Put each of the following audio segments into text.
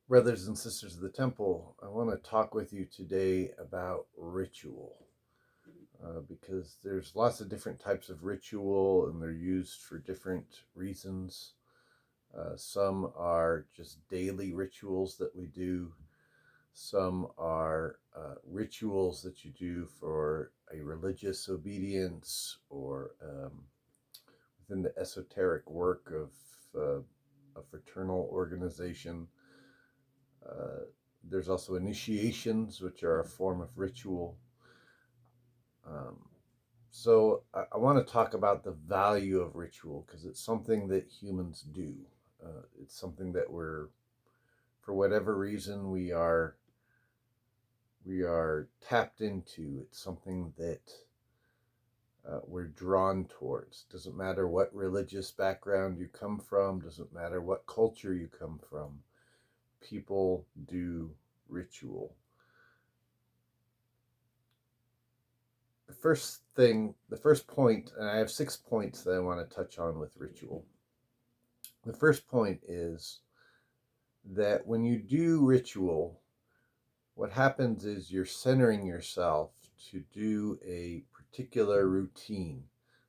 Brothers and sisters of the temple, I want to talk with you today about ritual because there's lots of different types of ritual and they're used for different reasons. Some are just daily rituals that we do, some are rituals that you do for a religious obedience or within the esoteric work of a fraternal organization. Uh, there's also initiations, which are a form of ritual. Um, so I want to talk about the value of ritual because it's something that humans do. It's something that for whatever reason, we are tapped into. It's something that we're drawn towards. Doesn't matter what religious background you come from. Doesn't matter what culture you come from. People do ritual. The first point, and I have 6 points that I want to touch on with ritual. The first point is that when you do ritual, what happens is you're centering yourself to do a particular routine,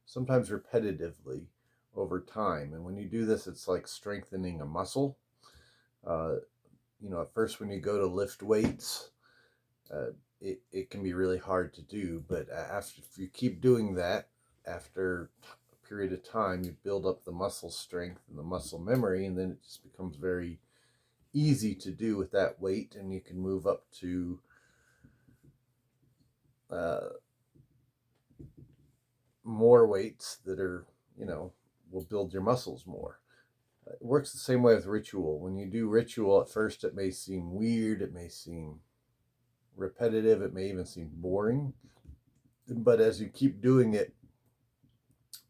sometimes repetitively over time. And when you do this, it's like strengthening a muscle. Uh, at first, when you go to lift weights, uh, it can be really hard to do. But if you keep doing that, after a period of time, you build up the muscle strength and the muscle memory, and then it just becomes very easy to do with that weight, and you can move up to uh, more weights that are, will build your muscles more. It works the same way with ritual. When you do ritual, at first it may seem weird, it may seem repetitive, it may even seem boring. But as you keep doing it,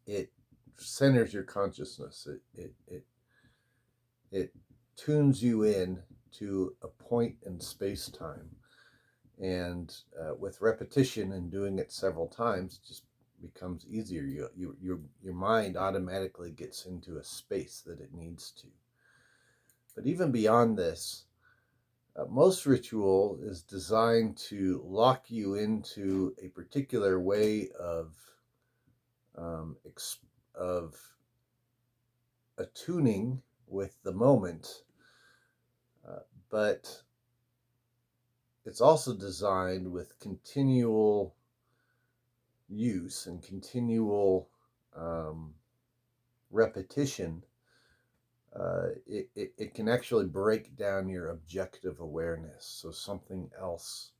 it centers your consciousness. It tunes you in to a point in space time, and with repetition and doing it several times, it just becomes easier. Your mind automatically gets into a space that it needs to. But even beyond this, most ritual is designed to lock you into a particular way um, of attuning with the moment, but it's also designed with continual use and continual um, repetition. It can actually break down your objective awareness. So something else,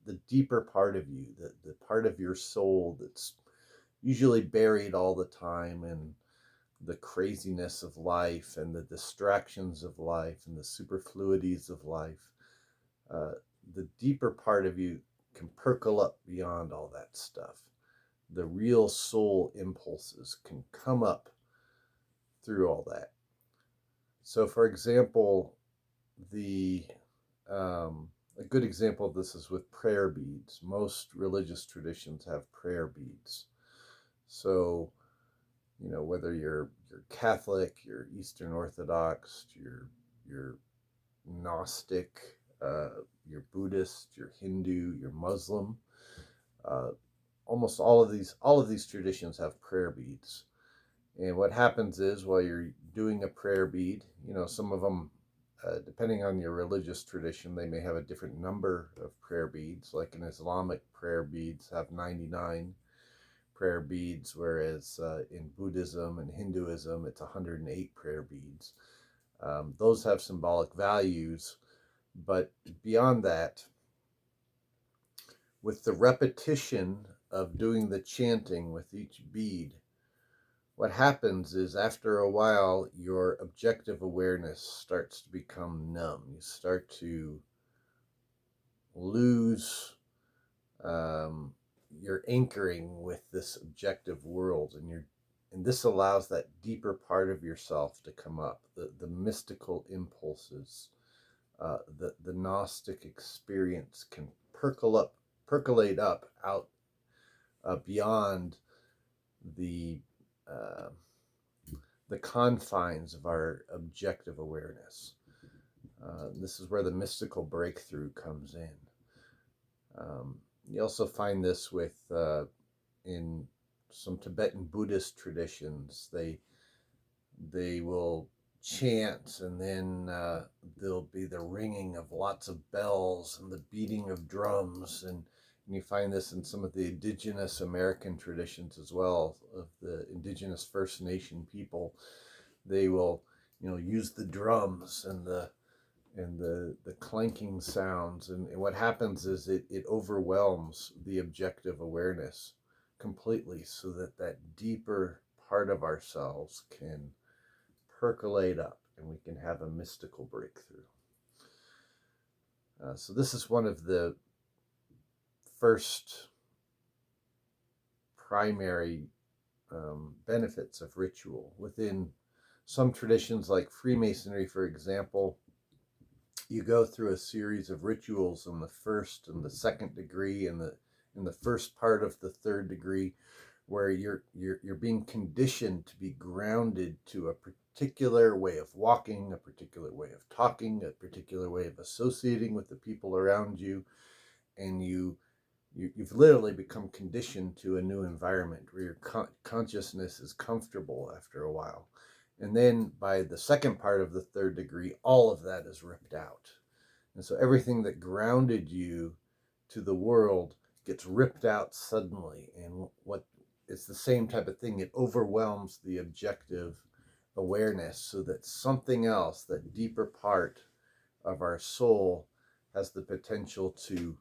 the deeper part of you, the part of your soul that's usually buried all the time in the craziness of life and the distractions of life and the superfluities of life, uh, the deeper part of you can percolate up beyond all that stuff. The real soul impulses can come up through all that. So, for example, the a good example of this is with prayer beads. Most religious traditions have prayer beads. So, whether you're Catholic, you're Eastern Orthodox, you're Gnostic, you're Buddhist, you're Hindu, you're Muslim, uh, almost all of these traditions have prayer beads. And what happens is while you're doing a prayer bead, some of them, depending on your religious tradition, they may have a different number of prayer beads. Like in Islamic, prayer beads have 99 prayer beads, whereas in Buddhism and Hinduism, it's 108 prayer beads. Those have symbolic values, but beyond that, with the repetition of doing the chanting with each bead, what happens is after a while, your objective awareness starts to become numb. You start to lose um, your anchoring with this objective world, and this allows that deeper part of yourself to come up, the mystical impulses, the Gnostic experience can percolate up out beyond the uh, the confines of our objective awareness. This is where the mystical breakthrough comes in. You also find this with in some Tibetan Buddhist traditions. They will chant, and then there'll be the ringing of lots of bells and the beating of drums, and you find this in some of the indigenous American traditions as well, of the indigenous First Nation people. They will, use the drums and the clanking sounds, and what happens is it overwhelms the objective awareness completely, so that deeper part of ourselves can percolate up and we can have a mystical breakthrough. So this is one of the first primary benefits of ritual. Within some traditions, like Freemasonry, for example, you go through a series of rituals in the first and the second degree, and in the first part of the third degree, where you're being conditioned to be grounded to a particular way of walking, a particular way of talking, a particular way of associating with the people around you, and you've literally become conditioned to a new environment where your consciousness is comfortable after a while. And then by the second part of the third degree, all of that is ripped out. And so everything that grounded you to the world gets ripped out suddenly. And it's the same type of thing. It overwhelms the objective awareness, so that something else, that deeper part of our soul, has the potential to,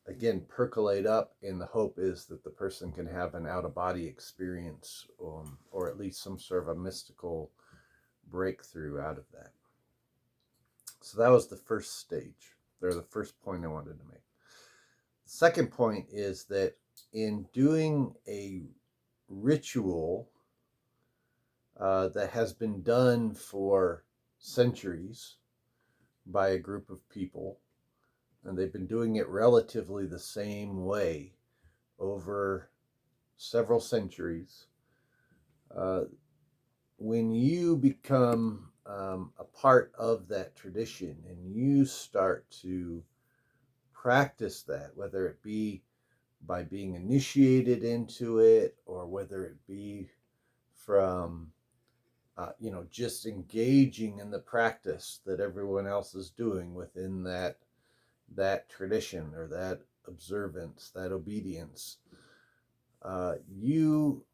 again, percolate up. And the hope is that the person can have an out-of-body experience, or at least some sort of a mystical breakthrough out of that. So that was the first stage, or the first point I wanted to make. The second point is that in doing a ritual that has been done for centuries by a group of people, and they've been doing it relatively the same way over several centuries, when you become a part of that tradition and you start to practice that, whether it be by being initiated into it, or whether it be from just engaging in the practice that everyone else is doing within that tradition, or that observance, that obedience, you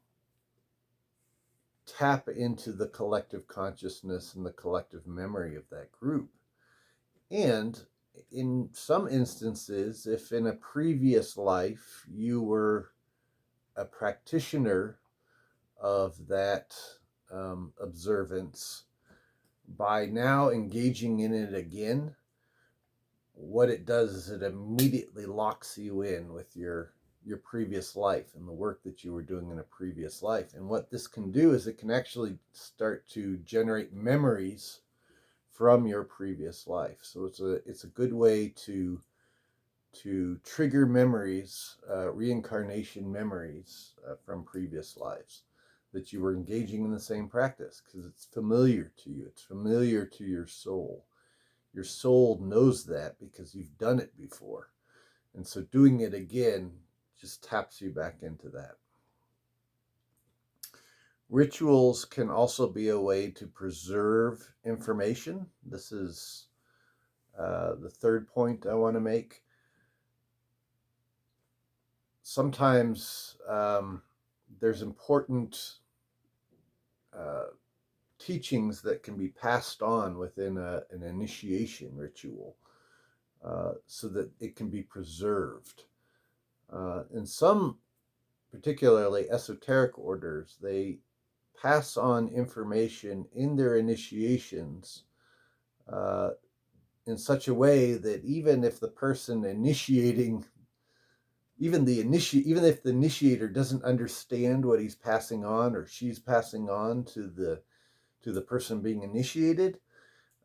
tap into the collective consciousness and the collective memory of that group. And in some instances, if in a previous life you were a practitioner of that observance, by now engaging in it again, what it does is it immediately locks you in with your previous life and the work that you were doing in a previous life. And what this can do is it can actually start to generate memories from your previous life. So it's a good way to trigger memories, reincarnation memories from previous lives, that you were engaging in the same practice, because it's familiar to you. It's familiar to your soul. Your soul knows that because you've done it before. And so doing it again just taps you back into that. Rituals can also be a way to preserve information. This is the third point I want to make. Sometimes there's important teachings that can be passed on within an initiation ritual, so that it can be preserved. In some particularly esoteric orders, they pass on information in their initiations in such a way that even if the person initiating, even if the initiator doesn't understand what he's passing on or she's passing on to the person being initiated,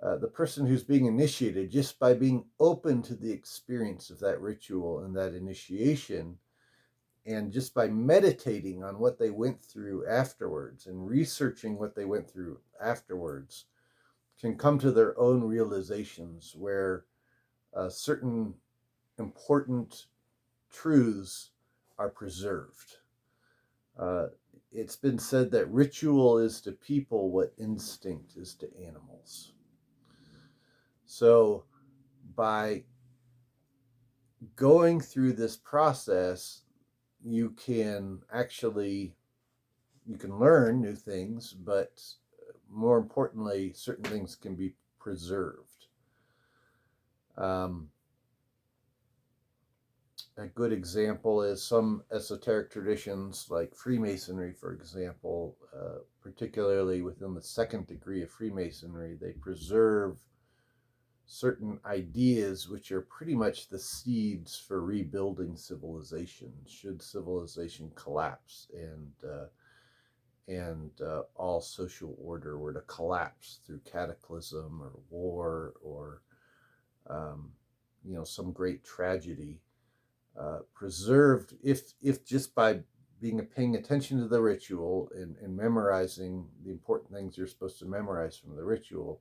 the person who's being initiated, just by being open to the experience of that ritual and that initiation, and just by meditating on what they went through afterwards and researching what they went through afterwards, can come to their own realizations where certain important truths are preserved. Uh, it's been said that ritual is to people what instinct is to animals. So by going through this process, you can actually you can learn new things, but more importantly, certain things can be preserved. Um, a good example is some esoteric traditions like Freemasonry, for example, particularly within the second degree of Freemasonry, they preserve certain ideas which are pretty much the seeds for rebuilding civilization should civilization collapse and all social order were to collapse through cataclysm or war or um, some great tragedy. Preserved, if just by paying attention to the ritual and memorizing the important things you're supposed to memorize from the ritual,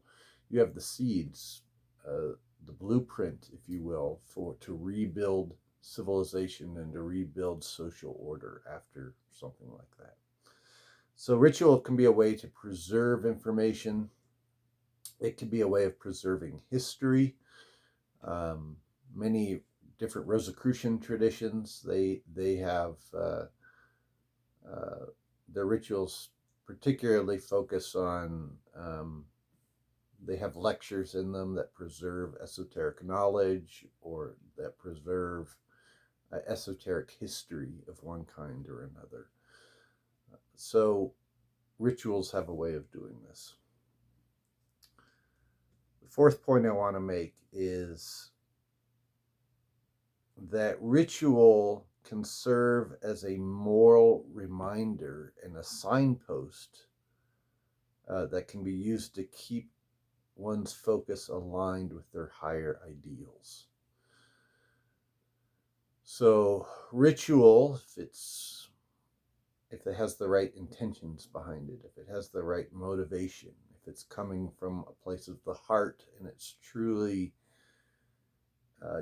you have the seeds, the blueprint, if you will, to rebuild civilization and to rebuild social order after something like that. So ritual can be a way to preserve information. It can be a way of preserving history. Many different Rosicrucian traditions, they have their rituals particularly focus on. They have lectures in them that preserve esoteric knowledge or that preserve esoteric history of one kind or another. So rituals have a way of doing this. The fourth point I want to make is that ritual can serve as a moral reminder and a signpost that can be used to keep one's focus aligned with their higher ideals. So ritual, if it has the right intentions behind it, if it has the right motivation, if it's coming from a place of the heart and it's truly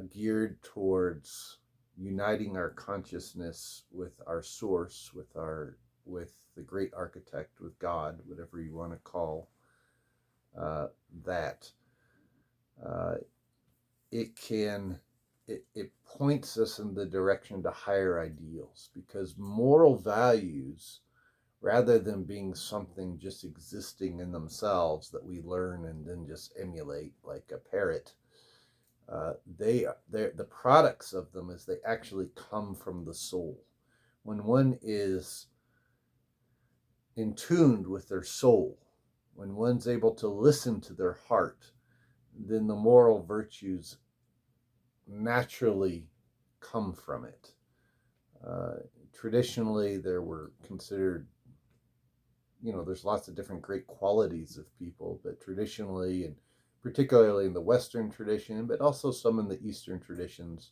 geared towards uniting our consciousness with our source, with the great architect, with God, whatever you want to call that, uh, it can it points us in the direction to higher ideals, because moral values, rather than being something just existing in themselves that we learn and then just emulate like a parrot, they're the products of them is they actually come from the soul. When one is in tune with their soul, when one's able to listen to their heart, then the moral virtues naturally come from it. Uh, Traditionally, there were considered, there's lots of different great qualities of people, but traditionally, and particularly in the Western tradition, but also some in the Eastern traditions,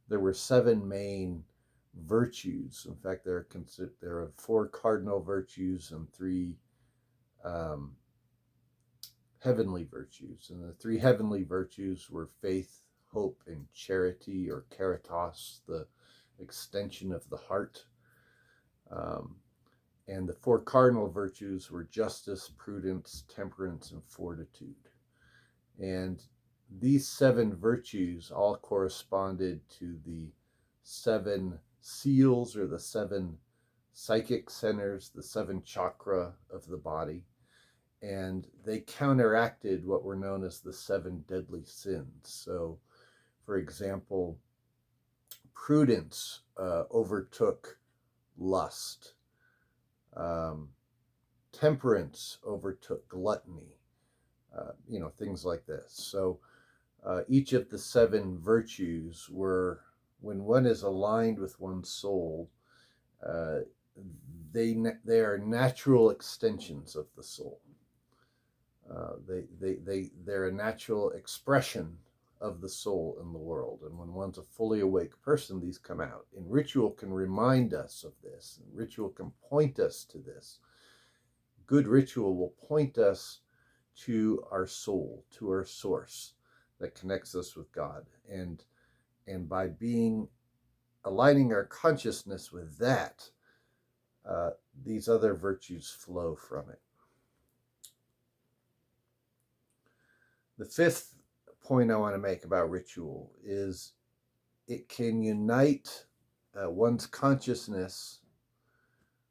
there were seven main virtues. In fact, there are four cardinal virtues and three um, heavenly virtues. And the three heavenly virtues were faith, hope, and charity, or caritas, the extension of the heart. And the four cardinal virtues were justice, prudence, temperance, and fortitude. And these seven virtues all corresponded to the seven seals, or the seven psychic centers, the seven chakra of the body. And they counteracted what were known as the seven deadly sins. So, for example, prudence overtook lust. Temperance overtook gluttony. Things like this. So each of the seven virtues were, when one is aligned with one's soul, uh, they are natural extensions of the soul. They're a natural expression of the soul in the world. And when one's a fully awake person, these come out. And ritual can remind us of this. Ritual can point us to this. Good ritual will point us to our soul, to our source that connects us with God. And by aligning our consciousness with that, these other virtues flow from it. The fifth point I want to make about ritual is it can unite one's consciousness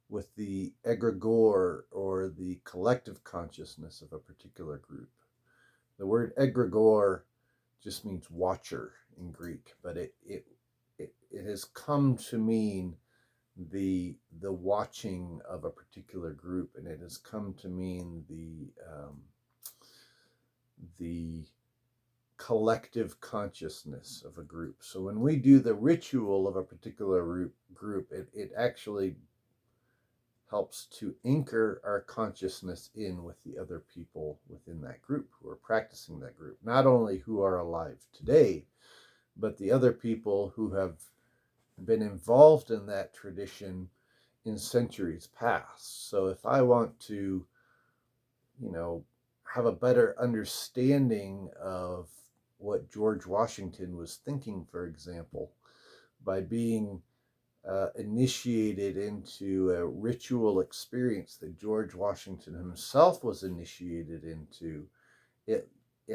with the egregore or the collective consciousness of a particular group. The word egregore just means watcher in Greek, but it has come to mean the watching of a particular group, and it has come to mean the collective consciousness of a group. So when we do the ritual of a particular group, it actually helps to anchor our consciousness in with the other people within that group who are practicing that group, not only who are alive today, but the other people who have been involved in that tradition in centuries past. So if I want to, have a better understanding of what George Washington was thinking, for example, by being initiated into a ritual experience that George Washington himself was initiated into, it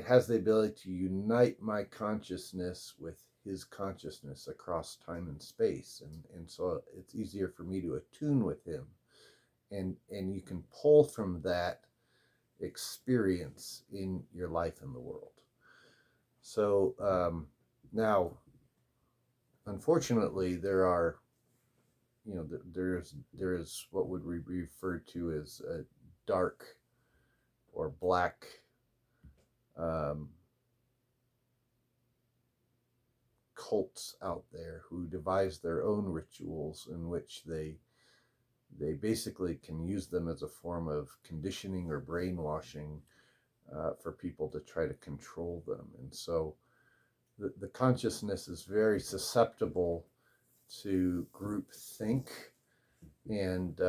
has the ability to unite my consciousness with his consciousness across time and space, and so it's easier for me to attune with him, and you can pull from that experience in your life in the world. So now, unfortunately, there is what would be referred to as a dark or black cults out there who devise their own rituals in which they basically can use them as a form of conditioning or brainwashing for people to try to control them. And so the consciousness is very susceptible to group think, and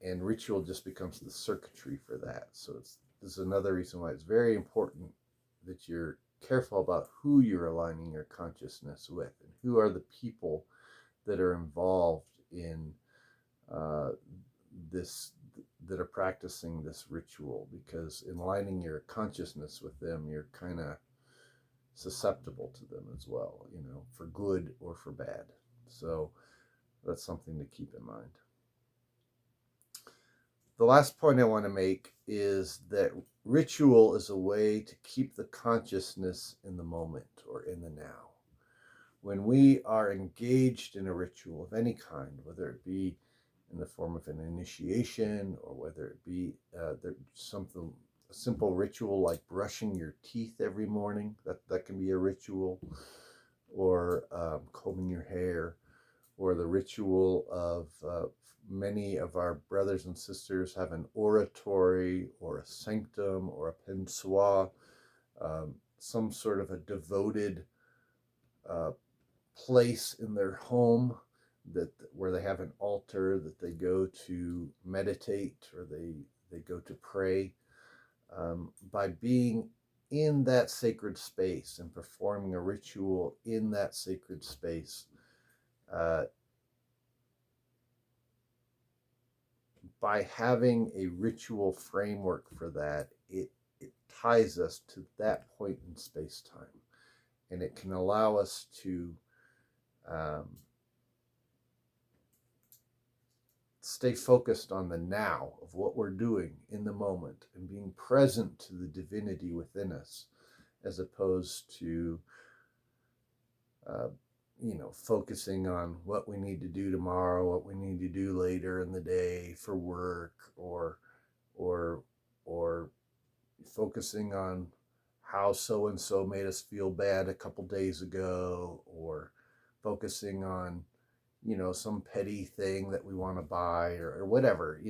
ritual just becomes the circuitry for that. So this is another reason why it's very important that you're careful about who you're aligning your consciousness with, and who are the people that are involved in this, that are practicing this ritual, because in aligning your consciousness with them, you're kind of susceptible to them as well, for good or for bad. So that's something to keep in mind. The last point I want to make is that ritual is a way to keep the consciousness in the moment or in the now. When we are engaged in a ritual of any kind, whether it be in the form of an initiation, or whether it be something, a simple ritual like brushing your teeth every morning, that can be a ritual, or combing your hair, or the ritual of many of our brothers and sisters have an oratory or a sanctum or a pensoir, some sort of a devoted place in their home where they have an altar that they go to meditate, or they go to pray. By being in that sacred space and performing a ritual in that sacred space, by having a ritual framework for that, it ties us to that point in space-time, and it can allow us to stay focused on the now of what we're doing in the moment, and being present to the divinity within us, as opposed to focusing on what we need to do tomorrow, what we need to do later in the day for work, or focusing on how so and so made us feel bad a couple days ago, or focusing on some petty thing that we want to buy, or whatever.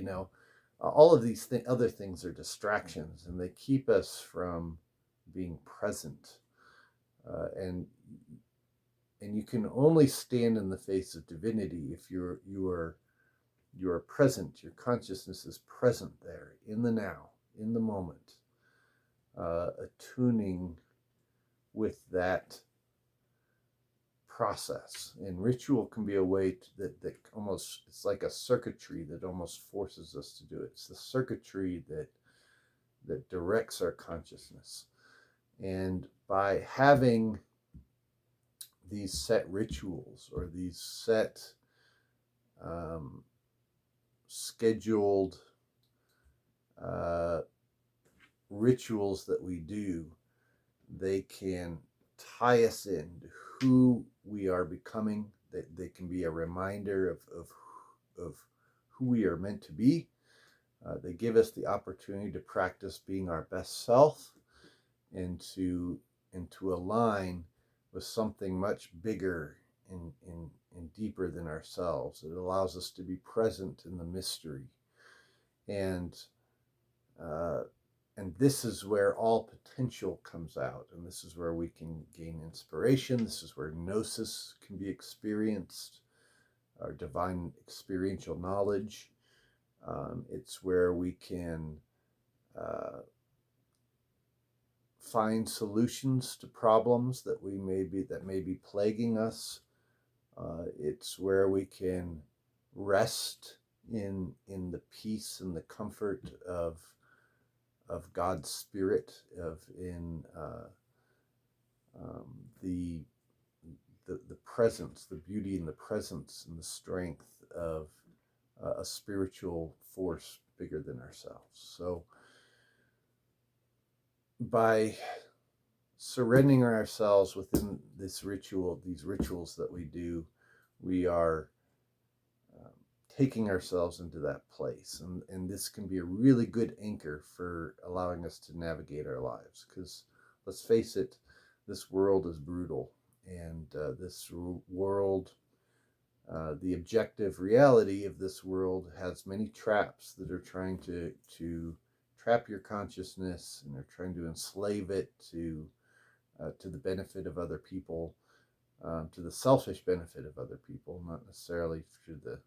All of these other things are distractions, and they keep us from being present, and you can only stand in the face of divinity if you are present. Your consciousness is present there in the now, in the moment, attuning with that process. And ritual can be a way that almost, it's like a circuitry that almost forces us to do it. It's the circuitry that directs our consciousness. And by having these set rituals, or these set um, scheduled uh, rituals that we do, they can tie us into who we are becoming. They can be a reminder of who we are meant to be. They give us the opportunity to practice being our best self, and to align with something much bigger and deeper than ourselves. It allows us to be present in the mystery. And uh, and this is where all potential comes out, and this is where we can gain inspiration. This is where gnosis can be experienced, our divine experiential knowledge. It's where we can uh, find solutions to problems that may be plaguing us. It's where we can rest in the peace and the comfort of God's Spirit, of in um, the, the presence, the beauty and the presence and the strength of a spiritual force bigger than ourselves. So by surrendering ourselves within this ritual, these rituals that we do, we are um, taking ourselves into that place. And this can be a really good anchor for allowing us to navigate our lives. Because let's face it, this world is brutal. And world, the objective reality of this world has many traps that are trying to trap your consciousness, and they're trying to enslave it to the benefit of other people, to the selfish benefit of other people, not necessarily to the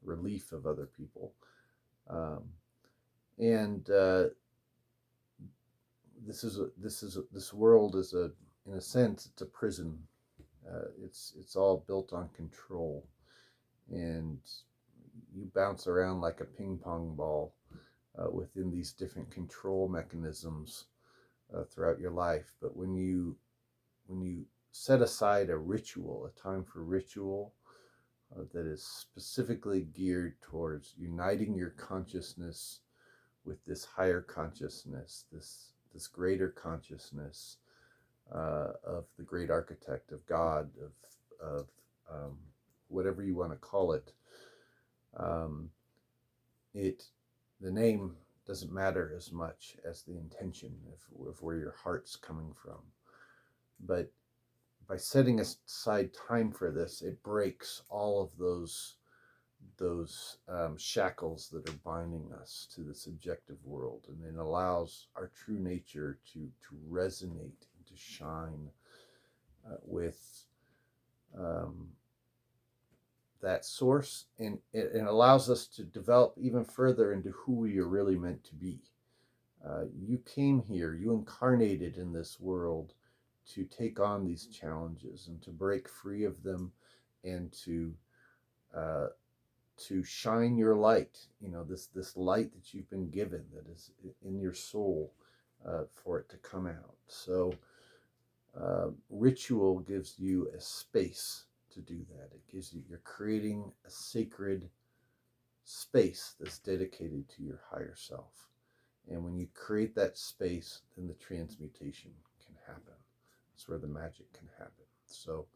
relief of other people. Um, and this world is in a sense, it's a prison. It's all built on control, and you bounce around like a ping pong ball within these different control mechanisms throughout your life. But when you set aside a ritual, a time for ritual that is specifically geared towards uniting your consciousness with this higher consciousness, this greater consciousness of the great architect, of God, of whatever you want to call it. Um, it the name doesn't matter as much as the intention of where your heart's coming from. But by setting aside time for this, it breaks all of those shackles that are binding us to the subjective world, and it allows our true nature to resonate and to shine with um, that source, and it allows us to develop even further into who we are really meant to be. You came here, you incarnated in this world to take on these challenges and to break free of them, and uh, to shine your light. This light that you've been given, that is in your soul, for it to come out. So ritual gives you a space to do that. You're creating a sacred space that's dedicated to your higher self. And when you create that space, then the transmutation can happen. That's where the magic can happen. So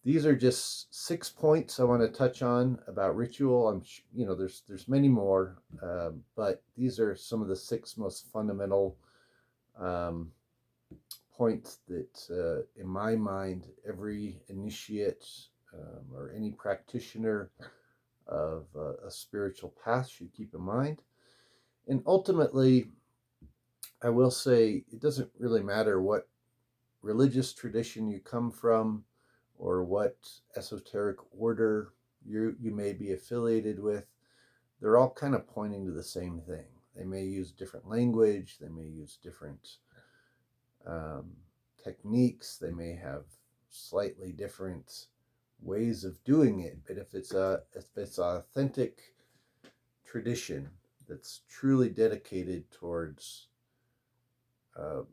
these are just 6 points I want to touch on about ritual. There's many more, but these are some of the 6 most fundamental um, points that, in my mind, every initiate or any practitioner of a spiritual path should keep in mind. And ultimately, I will say it doesn't really matter what religious tradition you come from, or what esoteric order you may be affiliated with. They're all kind of pointing to the same thing. They may use different language. They may use different um, techniques. They may have slightly different ways of doing it. But if it's an authentic tradition that's truly dedicated towards um,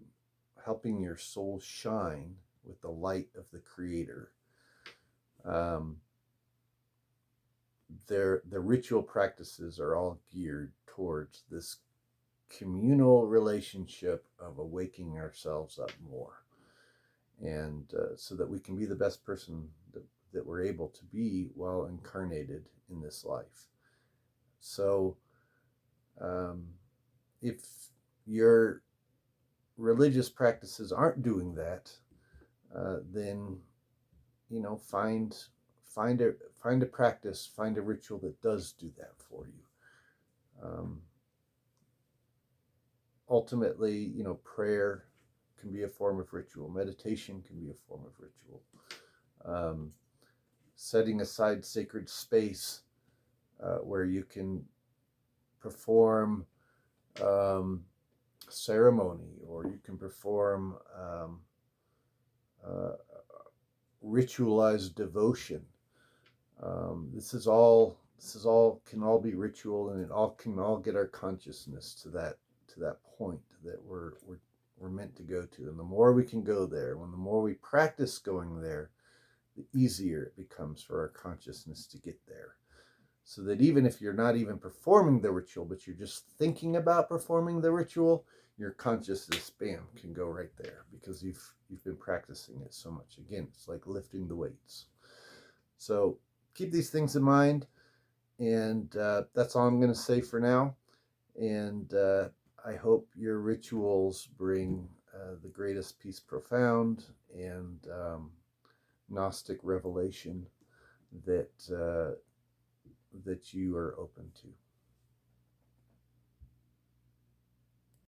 helping your soul shine with the light of the Creator, um, the ritual practices are all geared towards this communal relationship of awaking ourselves up more, and so that we can be the best person that we're able to be while incarnated in this life. So um, if your religious practices aren't doing that, then find a practice, find a ritual that does do that for you. Ultimately, prayer can be a form of ritual. Meditation can be a form of ritual. Um, Setting aside sacred space where you can perform ceremony, or you can perform uh, ritualized devotion. This is all can all be ritual, and it all can all get our consciousness to that point that we're meant to go to. And the more we can go there, when the more we practice going there, the easier it becomes for our consciousness to get there. So that even if you're not even performing the ritual, but you're just thinking about performing the ritual, your consciousness, bam, can go right there because you've been practicing it so much. Again, it's like lifting the weights. So keep these things in mind, and that's all I'm going to say for now. And I hope your rituals bring the greatest peace profound and Gnostic revelation that that you are open to.